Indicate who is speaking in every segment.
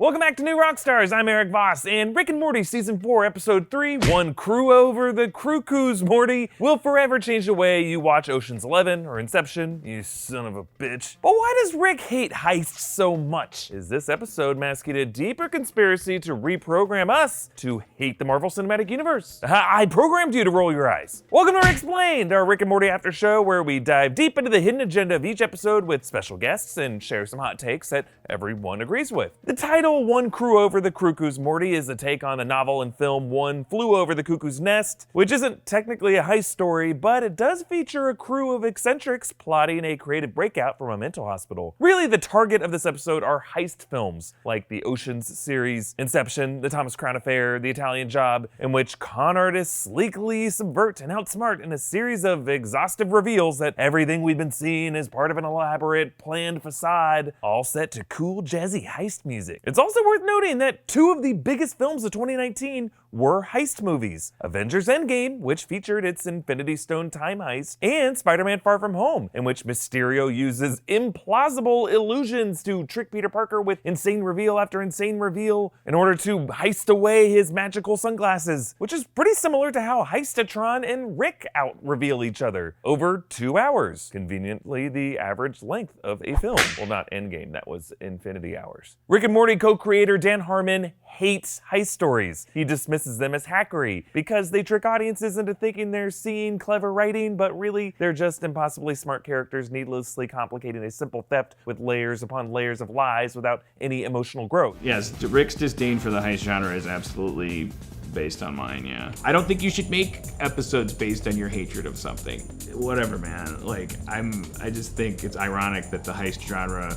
Speaker 1: Welcome back to New Rockstars. I'm Erik Voss, and Rick and Morty Season 4, Episode 3, One Crew Over, the Crewcoo's Morty, will forever change the way you watch Ocean's 11 or Inception, you son of a bitch. But why does Rick hate heists so much? Is this episode masking a deeper conspiracy to reprogram us to hate the Marvel Cinematic Universe? I programmed you to roll your eyes. Welcome to Ricksplained, our Rick and Morty after show where we dive deep into the hidden agenda of each episode with special guests and share some hot takes that everyone agrees with. The title One Crew Over the Crewcoo's Morty is a take on the novel and film One Flew Over the Cuckoo's Nest, which isn't technically a heist story, but it does feature a crew of eccentrics plotting a creative breakout from a mental hospital. Really, the target of this episode are heist films, like the Ocean's series, Inception, The Thomas Crown Affair, The Italian Job, in which con artists sleekly subvert and outsmart in a series of exhaustive reveals that everything we've been seeing is part of an elaborate, planned facade, all set to cool, jazzy heist music. It's also worth noting that two of the biggest films of 2019 were heist movies. Avengers Endgame, which featured its Infinity Stone time heist, and Spider-Man Far From Home, in which Mysterio uses implausible illusions to trick Peter Parker with insane reveal after insane reveal in order to heist away his magical sunglasses, which is pretty similar to how Heistatron and Rick out-reveal each other over 2 hours. Conveniently the average length of a film. Well, not Endgame, that was Infinity Hours. Rick and Morty co-creator Dan Harmon hates heist stories. He dismisses them as hackery because they trick audiences into thinking they're seeing clever writing, but really they're just impossibly smart characters needlessly complicating a simple theft with layers upon layers of lies without any emotional growth.
Speaker 2: Yes, Rick's disdain for the heist genre is absolutely based on mine, yeah. I don't think you should make episodes based on your hatred of something. Whatever, man. Like, I just think it's ironic that the heist genre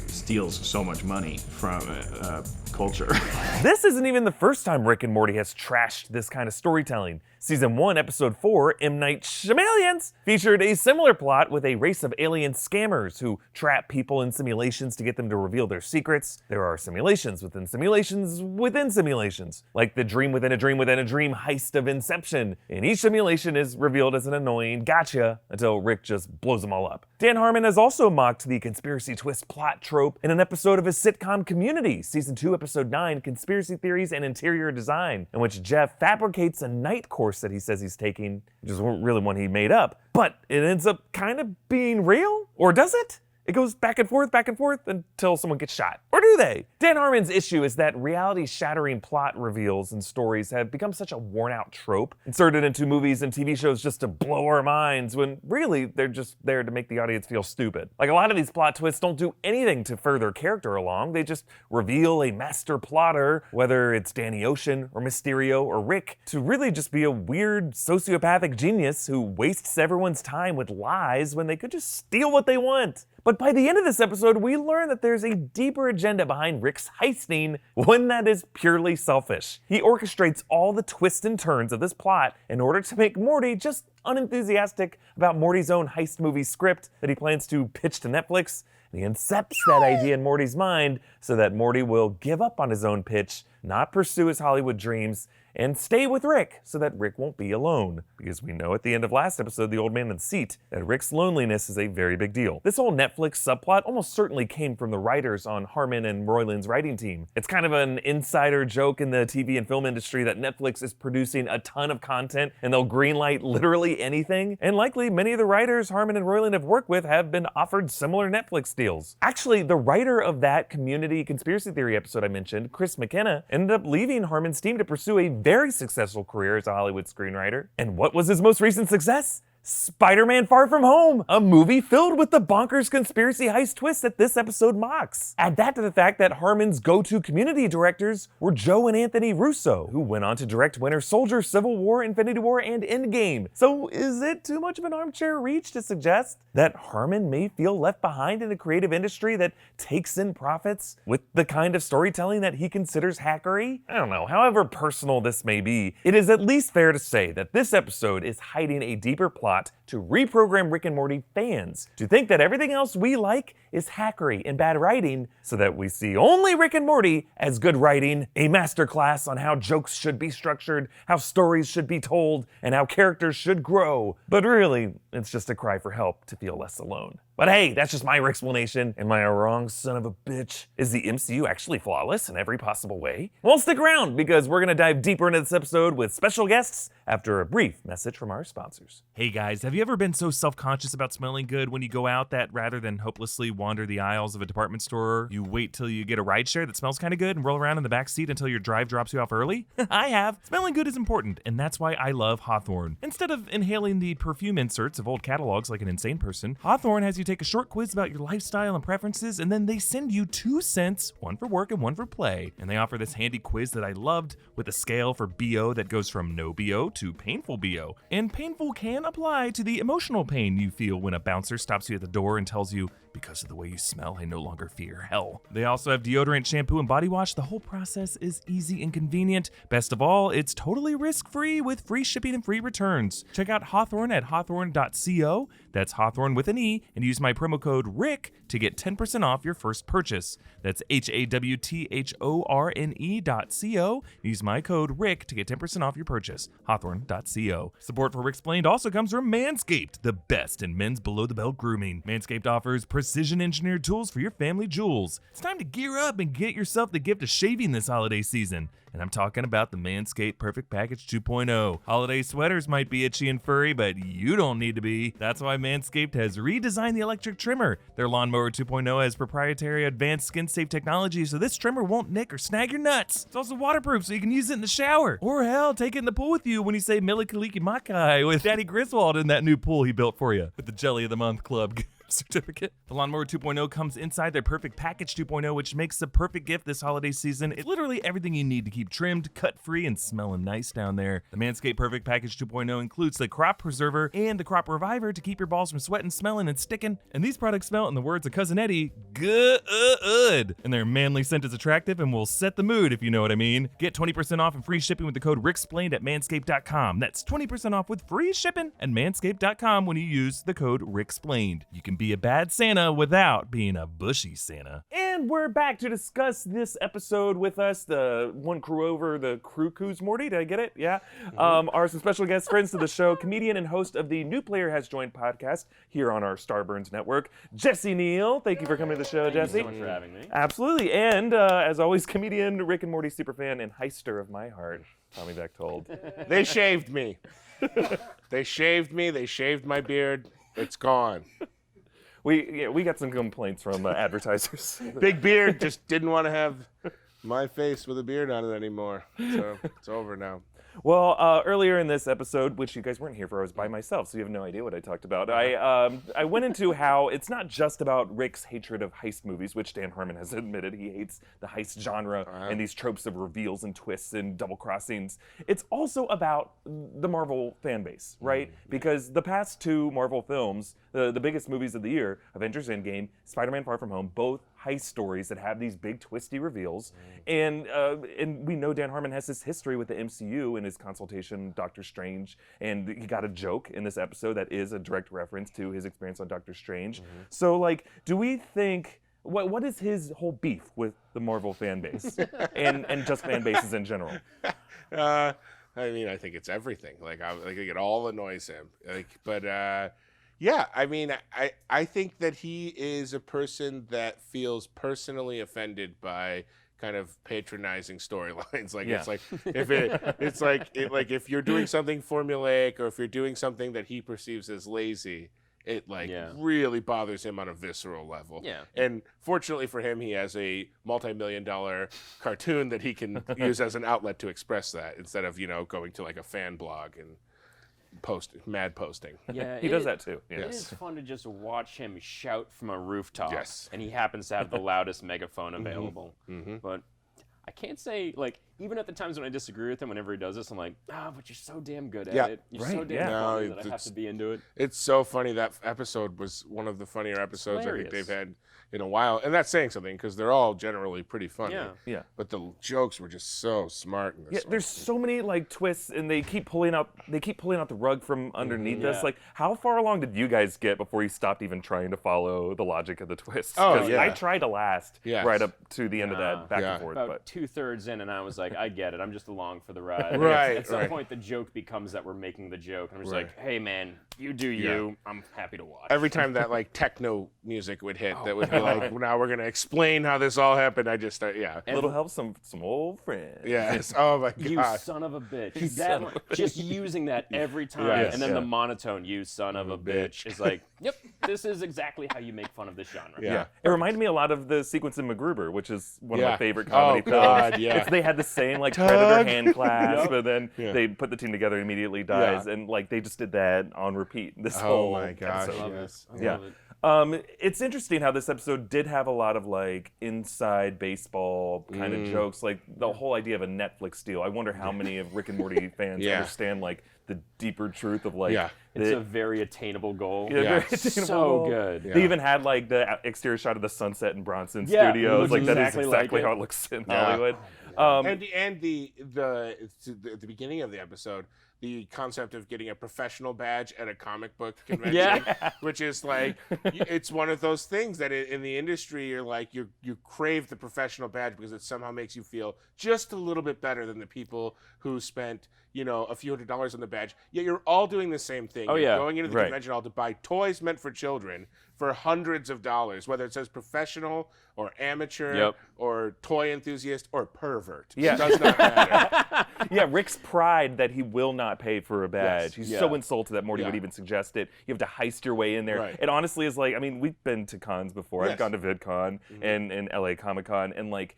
Speaker 2: steals so much money from culture.
Speaker 1: This isn't even the first time Rick and Morty has trashed this kind of storytelling. Season 1, Episode 4, M. Night Shyamalan's, featured a similar plot with a race of alien scammers who trap people in simulations to get them to reveal their secrets. There are simulations within simulations within simulations, like the dream within a dream within a dream heist of Inception, and each simulation is revealed as an annoying gotcha until Rick just blows them all up. Dan Harmon has also mocked the conspiracy twist plot trope in an episode of his sitcom Community, Season 2, Episode 9, Conspiracy Theories and Interior Design, in which Jeff fabricates a night course that he says he's taking, which is really one he made up, but it ends up kind of being real? Or does it? It goes back and forth until someone gets shot. Or do they? Dan Harmon's issue is that reality-shattering plot reveals and stories have become such a worn-out trope, inserted into movies and TV shows just to blow our minds, when really they're just there to make the audience feel stupid. Like, a lot of these plot twists don't do anything to further character along, they just reveal a master plotter, whether it's Danny Ocean or Mysterio or Rick, to really just be a weird sociopathic genius who wastes everyone's time with lies when they could just steal what they want. But by the end of this episode, we learn that there's a deeper agenda behind Rick's heisting, one that is purely selfish. He orchestrates all the twists and turns of this plot in order to make Morty just unenthusiastic about Morty's own heist movie script that he plans to pitch to Netflix. And he incepts that idea in Morty's mind so that Morty will give up on his own pitch, not pursue his Hollywood dreams, and stay with Rick so that Rick won't be alone. Because we know at the end of last episode, The Old Man in the Seat, that Rick's loneliness is a very big deal. This whole Netflix subplot almost certainly came from the writers on Harmon and Roiland's writing team. It's kind of an insider joke in the TV and film industry that Netflix is producing a ton of content and they'll greenlight literally anything. And likely many of the writers Harmon and Roiland have worked with have been offered similar Netflix deals. Actually, the writer of that Community conspiracy theory episode I mentioned, Chris McKenna, ended up leaving Harmon's team to pursue a very successful career as a Hollywood screenwriter. And what was his most recent success? Spider-Man Far From Home, a movie filled with the bonkers conspiracy heist twist that this episode mocks. Add that to the fact that Harmon's go-to Community directors were Joe and Anthony Russo, who went on to direct Winter Soldier, Civil War, Infinity War, and Endgame. So is it too much of an armchair reach to suggest that Harmon may feel left behind in a creative industry that takes in profits with the kind of storytelling that he considers hackery? I don't know, however personal this may be, it is at least fair to say that this episode is hiding a deeper plot to reprogram Rick and Morty fans to think that everything else we like is hackery and bad writing, so that we see only Rick and Morty as good writing, a masterclass on how jokes should be structured, how stories should be told, and how characters should grow. But really, it's just a cry for help to feel less alone. But hey, that's just my explanation. Am I a wrong son of a bitch? Is the MCU actually flawless in every possible way? Well, stick around because we're gonna dive deeper into this episode with special guests after a brief message from our sponsors. Hey guys, have you ever been so self-conscious about smelling good when you go out that rather than hopelessly wander the aisles of a department store, you wait till you get a rideshare that smells kind of good and roll around in the back seat until your drive drops you off early? I have. Smelling good is important, and that's why I love Hawthorne. Instead of inhaling the perfume inserts of old catalogs like an insane person, Hawthorne has you take a short quiz about your lifestyle and preferences, and then they send you 2 scents, one for work and one for play. And they offer this handy quiz that I loved with a scale for BO that goes from no BO to painful BO. And painful can apply to the emotional pain you feel when a bouncer stops you at the door and tells you, because of the way you smell, I no longer fear hell. They also have deodorant, shampoo, and body wash. The whole process is easy and convenient. Best of all, it's totally risk-free with free shipping and free returns. Check out Hawthorne at hawthorne.co. That's Hawthorne with an E, and use my promo code RICK to get 10% off your first purchase. That's HAWTHORNE.co. Use my code RICK to get 10% off your purchase. Hawthorne.co. Support for Ricksplained also comes from Manscaped, the best in men's below-the-belt grooming. Manscaped offers precision-engineered tools for your family jewels. It's time to gear up and get yourself the gift of shaving this holiday season. And I'm talking about the Manscaped Perfect Package 2.0. Holiday sweaters might be itchy and furry, but you don't need to be. That's why Manscaped has redesigned the electric trimmer. Their Lawnmower 2.0 has proprietary advanced skin-safe technology, so this trimmer won't nick or snag your nuts. It's also waterproof, so you can use it in the shower. Or hell, take it in the pool with you when you say Mili Kaliki Makai with Daddy Griswold in that new pool he built for you with the Jelly of the Month Club certificate. The Lawnmower 2.0 comes inside their Perfect Package 2.0, which makes the perfect gift this holiday season. It's literally everything you need to keep trimmed, cut-free, and smelling nice down there. The Manscaped Perfect Package 2.0 includes the Crop Preserver and the Crop Reviver to keep your balls from sweating, smelling, and sticking. And these products smell, in the words of Cousin Eddie, good. And their manly scent is attractive and will set the mood, if you know what I mean. Get 20% off and free shipping with the code Ricksplained at manscaped.com. That's 20% off with free shipping at manscaped.com when you use the code Ricksplained. You can be a bad Santa without being a bushy Santa. And we're back to discuss this episode with us, the one crew over, the Crewcoo's Morty. Did I get it? Yeah. Are some special guest friends to the show, comedian and host of the New Player Has Joined podcast here on our Starburns network, Jesse Neal. Thank you for coming to the show, Jesse.
Speaker 3: Thank you so much for having me.
Speaker 1: Absolutely. And as always, comedian, Rick and Morty superfan, and heister of my heart, Tommy Bechtold.
Speaker 4: They shaved me. They shaved me. They shaved my beard. It's gone.
Speaker 1: We got some complaints from advertisers.
Speaker 4: Big beard, just didn't want to have my face with a beard on it anymore. So it's over now.
Speaker 1: Well, earlier in this episode, which you guys weren't here for, I was by myself, so you have no idea what I talked about. I went into how it's not just about Rick's hatred of heist movies, which Dan Harmon has admitted he hates the heist genre and these tropes of reveals and twists and double crossings. It's also about the Marvel fan base, right? Because the past 2 Marvel films, the biggest movies of the year, Avengers Endgame, Spider-Man Far From Home, both heist stories that have these big twisty reveals. And we know Dan Harmon has this history with the MCU in his consultation with Doctor Strange, and he got a joke in this episode that is a direct reference to his experience on Doctor Strange. So like, do we think, what is his whole beef with the Marvel fan base and just fan bases in general?
Speaker 4: I mean, I think it's everything. Like I think it all annoys him. Yeah, I mean, I think that he is a person that feels personally offended by kind of patronizing storylines. Like it's like if you're doing something formulaic or if you're doing something that he perceives as lazy, it really bothers him on a visceral level. Yeah. And fortunately for him, he has a multi-million-dollar cartoon that he can use as an outlet to express that instead of, going to like a fan blog and posting.
Speaker 3: Yeah,
Speaker 1: he does that too.
Speaker 3: It is fun to just watch him shout from a rooftop.
Speaker 4: Yes.
Speaker 3: And he happens to have the loudest megaphone available. But I can't say, like, even at the times when I disagree with him, whenever he does this, I'm like, but you're so damn good at it. You're so damn funny that I have to be into it.
Speaker 4: It's so funny. That episode was one of the funnier episodes I think they've had. in a while, and that's saying something because they're all generally pretty funny.
Speaker 1: Yeah.
Speaker 4: But the jokes were just so smart in this.
Speaker 1: There's so many like twists, and they keep pulling out the rug from underneath us. Like, how far along did you guys get before you stopped even trying to follow the logic of the twists?
Speaker 4: Oh, yeah.
Speaker 1: I tried to last right up to the end of that back and forth.
Speaker 3: About 2/3 in, and I was like, I get it. I'm just along for the ride.
Speaker 4: Right.
Speaker 3: At some point, the joke becomes that we're making the joke, and I'm just like, hey man, you do you. I'm happy to watch.
Speaker 4: Every time that like techno music would hit, that would be like, now we're gonna explain how this all happened. I just start,
Speaker 1: A little help, some old friends.
Speaker 4: Yes. Oh my god.
Speaker 3: You son of a bitch. Just using that every time, and then the monotone, you son of a bitch, is like, yep, this is exactly how you make fun of this genre.
Speaker 4: Yeah.
Speaker 1: It reminded me a lot of the sequence in MacGruber, which is one of my favorite
Speaker 4: Oh
Speaker 1: comedy
Speaker 4: god,
Speaker 1: films.
Speaker 4: yeah.
Speaker 1: They had the same like predator hand clasp, but then they put the team together and immediately dies, and like they just did that on repeat. This whole
Speaker 4: my gosh.
Speaker 1: episode.
Speaker 4: Yes.
Speaker 3: I love it.
Speaker 1: It's interesting how this episode did have a lot of like inside baseball kind of jokes, like the whole idea of a Netflix deal. I wonder how many of Rick and Morty fans understand like the deeper truth of like.
Speaker 3: It's a very attainable goal.
Speaker 1: Very attainable
Speaker 3: So
Speaker 1: goal.
Speaker 3: good.
Speaker 1: They even had like the exterior shot of the sunset in Bronson
Speaker 3: Yeah,
Speaker 1: Studios.
Speaker 3: it
Speaker 1: Like
Speaker 3: looks
Speaker 1: that is
Speaker 3: exactly
Speaker 1: exactly
Speaker 3: like
Speaker 1: how
Speaker 3: it.
Speaker 1: it looks in
Speaker 4: Yeah.
Speaker 1: Hollywood.
Speaker 4: And at the beginning of the episode, the concept of getting a professional badge at a comic book convention, which is like, it's one of those things that in the industry, you're like, you crave the professional badge because it somehow makes you feel just a little bit better than the people who spent, a few $100s on the badge. Yet you're all doing the same thing. You're going into the convention hall to buy toys meant for children for hundreds of dollars, whether it says professional or amateur or toy enthusiast or pervert. It does not matter.
Speaker 1: Rick's pride that he will not pay for a badge. He's so insulted that Morty would even suggest it. You have to heist your way in there.
Speaker 4: Right.
Speaker 1: It honestly is like, I mean, we've been to cons before. I've gone to VidCon and LA Comic Con, and like,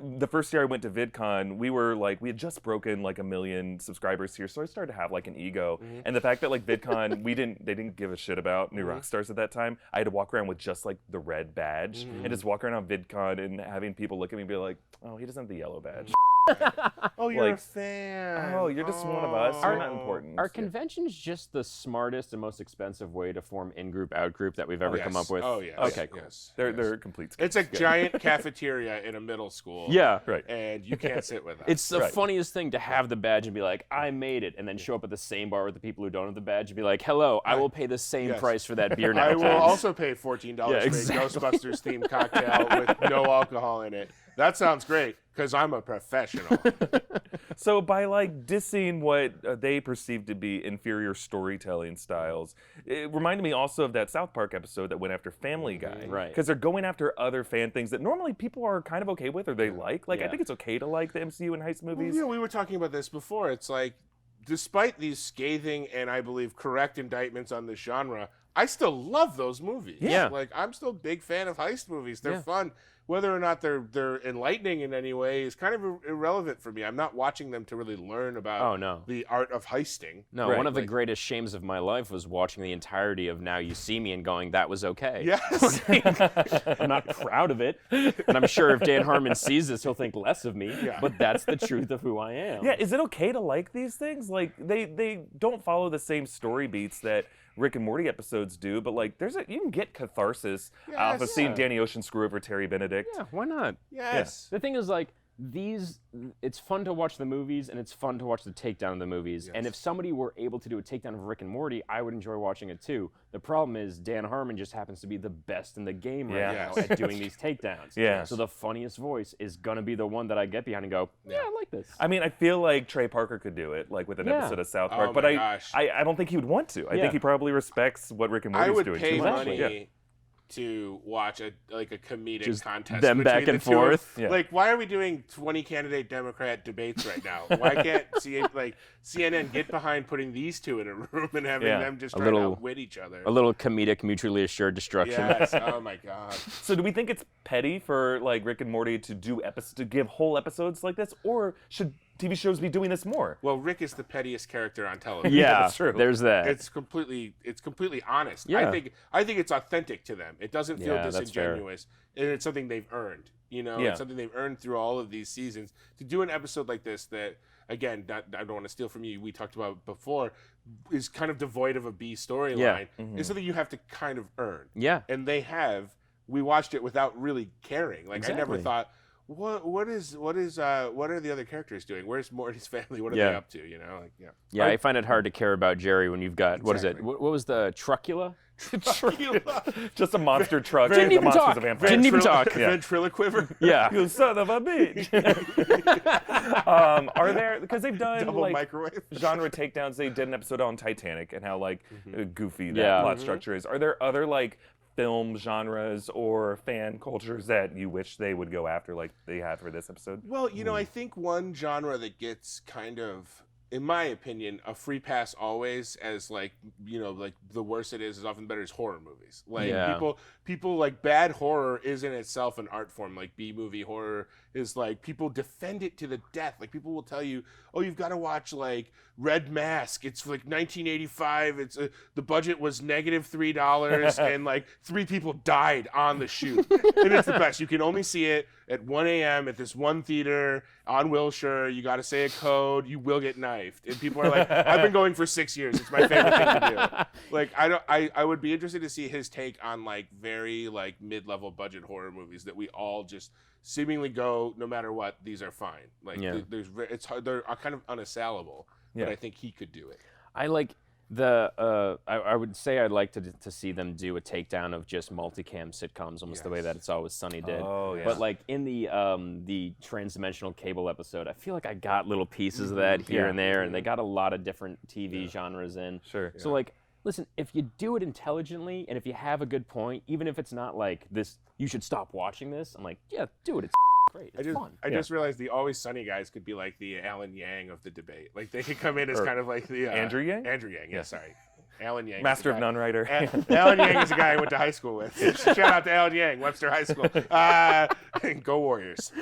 Speaker 1: the first year I went to VidCon, we had just broken like 1 million subscribers here, so I started to have like an ego. And the fact that like VidCon, they didn't give a shit about new Rockstars at that time. I had to walk around with just like the red badge and just walk around VidCon and having people look at me and be like, oh, he doesn't have the yellow badge.
Speaker 4: Oh, you're a fan.
Speaker 1: Oh, you're just one of us. You're not important.
Speaker 3: Are conventions just the smartest and most expensive way to form in-group, out-group that we've ever come up with?
Speaker 4: Oh, yes.
Speaker 3: Okay, cool.
Speaker 4: Yes.
Speaker 1: They're complete.
Speaker 4: It's a giant cafeteria in a middle school.
Speaker 3: Yeah.
Speaker 1: Right.
Speaker 4: And you can't sit with us.
Speaker 3: It's the funniest thing to have the badge and be like, I made it, and then show up at the same bar with the people who don't have the badge and be like, hello, I will pay the same price for that beer now.
Speaker 4: I will also pay $14 for a
Speaker 3: exactly.
Speaker 4: Ghostbusters themed cocktail with no alcohol in it. That sounds great because I'm a professional.
Speaker 1: So by like dissing what they perceived to be inferior storytelling styles, it reminded me also of that South Park episode that went after Family Guy.
Speaker 3: Right.
Speaker 1: Because they're going after other fan things that normally people are kind of okay with or they like. Like, I think it's okay to like the MCU and heist movies.
Speaker 4: Well, we were talking about this before. It's like, despite these scathing and I believe correct indictments on this genre, I still love those movies.
Speaker 3: Yeah.
Speaker 4: Like, I'm still a big fan of heist movies. They're fun. Whether or not they're enlightening in any way is kind of irrelevant for me. I'm not watching them to really learn about the art of heisting.
Speaker 3: No, one of the greatest shames of my life was watching the entirety of Now You See Me and going, that was okay.
Speaker 4: Yes.
Speaker 3: I'm not proud of it, and I'm sure if Dan Harmon sees this, he'll think less of me, but that's the truth of who I am.
Speaker 1: Yeah, is it okay to like these things? Like, they don't follow the same story beats that Rick and Morty episodes do, but like you can get catharsis off of seeing Danny Ocean screw over Terry Benedict.
Speaker 3: Yeah, why not?
Speaker 4: Yes.
Speaker 3: The thing is, like, it's fun to watch the movies and it's fun to watch the takedown of the movies. And if somebody were able to do a takedown of Rick and Morty, I would enjoy watching it too. The problem is Dan Harmon just happens to be the best in the game right now at doing these takedowns.
Speaker 1: Yeah.
Speaker 3: So the funniest voice is gonna be the one that I get behind and go, yeah, I like this.
Speaker 1: I mean, I feel like Trey Parker could do it, like with an episode of South Park, but I don't think he would want to. I think he probably respects what Rick and Morty's doing
Speaker 4: pay
Speaker 1: too much.
Speaker 4: money to watch a comedic
Speaker 3: just
Speaker 4: contest
Speaker 3: them back
Speaker 4: between
Speaker 3: and
Speaker 4: the two of-
Speaker 3: forth.
Speaker 4: Like, why are we doing 20 candidate Democrat debates right now? Why can't CNN get behind putting these two in a room and having them just try to outwit each other?
Speaker 3: A little comedic, mutually assured destruction.
Speaker 4: Yes. Oh my God.
Speaker 1: So do we think it's petty for like Rick and Morty to do to give whole episodes like this, or should TV shows be doing this more?
Speaker 4: Well, Rick is the pettiest character on television.
Speaker 3: Yeah,
Speaker 1: that's true.
Speaker 3: There's that.
Speaker 4: It's completely honest.
Speaker 3: Yeah.
Speaker 4: I think it's authentic to them. It doesn't feel
Speaker 3: that's fair.
Speaker 4: disingenuous, and it's something they've earned. It's something they've earned through all of these seasons. To do an episode like this that, again, I don't want to steal from you, we talked about before, is kind of devoid of a B storyline, is something you have to kind of earn.
Speaker 3: Yeah.
Speaker 4: And they have we watched it without really caring. Like
Speaker 3: Exactly.
Speaker 4: I never thought, what are the other characters doing? Where's Morty's family? What are they up to? You know, like
Speaker 3: Yeah, I find it hard to care about Jerry when you've got what is it? What was the trucula?
Speaker 1: Just a monster truck.
Speaker 3: Didn't even talk. Didn't even talk.
Speaker 4: Ventriloquiver.
Speaker 3: Yeah.
Speaker 1: You son of a bitch. Are there, because they've done
Speaker 4: Double
Speaker 1: like
Speaker 4: microwave.
Speaker 1: genre takedowns. They did an episode on Titanic and how like goofy that
Speaker 3: Yeah.
Speaker 1: plot structure is. Are there other like film genres or fan cultures that you wish they would go after like they have for this episode?
Speaker 4: Well, you know, I think one genre that gets kind of, in my opinion, a free pass always, as like, you know, like the worse it is often better, is horror movies. Like people like, bad horror is in itself an art form. Like B-movie horror is like, people defend it to the death. Like people will tell you, oh, you've got to watch like Red Mask. It's like 1985. It's the budget was -$3 and like 3 people died on the shoot. And it's the best. You can only see it at 1 a.m. at this one theater on Wilshire. You got to say a code. You will get knifed. And people are like, I've been going for 6 years. It's my favorite thing to do. Like I would be interested to see his take on like very like mid-level budget horror movies that we all just seemingly go, no matter what, these are fine. Like it's hard, they're kind of unassailable. But I think he could do it.
Speaker 3: I like the I would say I'd like to see them do a takedown of just multicam sitcoms, almost the way that It's Always Sunny did.
Speaker 1: Oh, yeah.
Speaker 3: But like in the transdimensional cable episode, I feel like I got little pieces of that here and there, and they got a lot of different TV genres in.
Speaker 1: Sure.
Speaker 3: So like, listen, if you do it intelligently and if you have a good point, even if it's not like this, you should stop watching this. I'm like, yeah, do it. It's great. It's fun.
Speaker 4: I just realized the Always Sunny guys could be like the Alan Yang of the debate. Like they could come in as kind of like the
Speaker 1: Andrew Yang?
Speaker 4: Andrew Yang, yeah, sorry. Alan Yang.
Speaker 1: Master of None writer.
Speaker 4: Alan Yang is a guy I went to high school with. Shout out to Alan Yang, Webster High School. Go Warriors.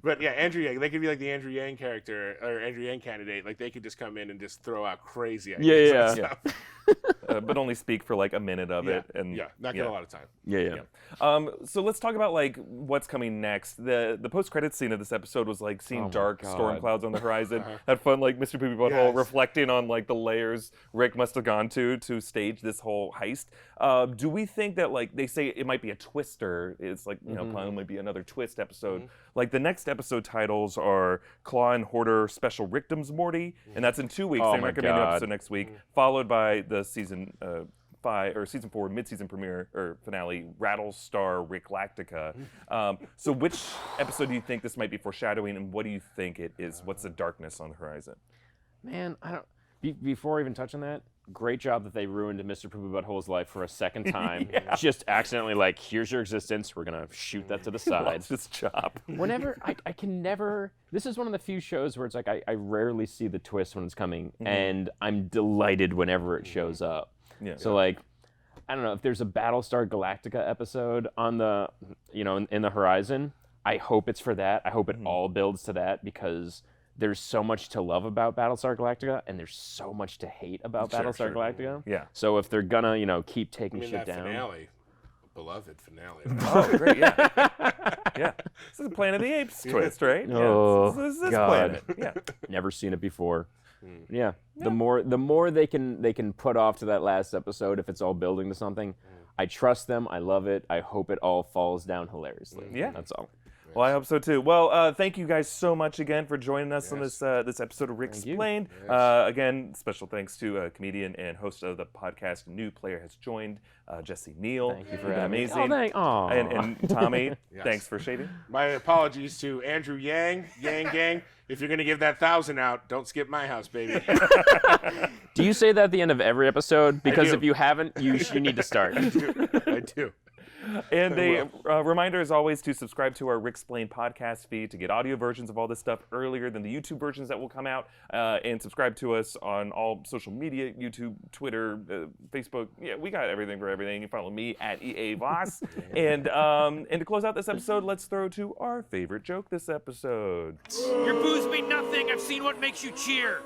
Speaker 4: But yeah, Andrew Yang, they could be like the Andrew Yang character or Andrew Yang candidate. Like they could just come in and just throw out crazy ideas. And stuff.
Speaker 1: But only speak for like a minute of it. And
Speaker 4: not get a lot of time.
Speaker 1: So let's talk about like what's coming next. The post-credits scene of this episode was like seeing dark storm clouds on the horizon. Had fun, like Mr. Poopy Butthole reflecting on like the layers Rick must have gone to stage this whole heist. Do we think that like they say it might be a twister? It's like probably might be another twist episode. Like the next episode titles are Claw and Hoarder Special Rickdoms Morty, and that's in 2 weeks. They might come in an episode next week, followed by the season 4 mid-season premiere or finale, Rattlestar Ricklactica. So which episode do you think this might be foreshadowing, and what do you think it is? What's the darkness on the horizon?
Speaker 3: Man, I don't. Before I even touch on that, great job that they ruined Mr. Poopy Butthole's life for a second time. Just accidentally like, here's your existence. We're gonna shoot that to the side.
Speaker 1: It's his job.
Speaker 3: Whenever I can never. This is one of the few shows where it's like I rarely see the twist when it's coming, and I'm delighted whenever it shows up. So like, I don't know if there's a Battlestar Galactica episode on the, in the horizon. I hope it's for that. I hope it all builds to that because there's so much to love about Battlestar Galactica, and there's so much to hate about Battlestar Galactica.
Speaker 1: Yeah.
Speaker 3: So if they're gonna, keep taking shit
Speaker 4: that
Speaker 3: down.
Speaker 4: Finale, beloved finale.
Speaker 1: Oh, great! Yeah. This is a Planet of the Apes twist, right?
Speaker 3: Oh,
Speaker 1: this is
Speaker 3: God.
Speaker 1: Planet. Yeah.
Speaker 3: Never seen it before. Yeah. The more they can put off to that last episode if it's all building to something. I trust them. I love it. I hope it all falls down hilariously.
Speaker 1: Yeah.
Speaker 3: That's all.
Speaker 1: Well, I hope so too. Well, thank you guys so much again for joining us on this episode of Ricksplained. Again, special thanks to comedian and host of the podcast, New Player has joined, Jesse Neal.
Speaker 3: Thank you for having me.
Speaker 1: Amazing. And Tommy, thanks for shading.
Speaker 4: My apologies to Andrew Yang, Yang Gang. If you're gonna give that 1,000 out, don't skip my house, baby.
Speaker 3: Do you say that at the end of every episode? Because if you haven't, you need to start.
Speaker 4: I do.
Speaker 1: And a reminder, as always, to subscribe to our Ricksplained podcast feed to get audio versions of all this stuff earlier than the YouTube versions that will come out. And subscribe to us on all social media, YouTube, Twitter, Facebook. Yeah, we got everything for everything. You can follow me at EA Voss. And to close out this episode, let's throw to our favorite joke this episode.
Speaker 5: Your booze mean nothing. I've seen what makes you cheer.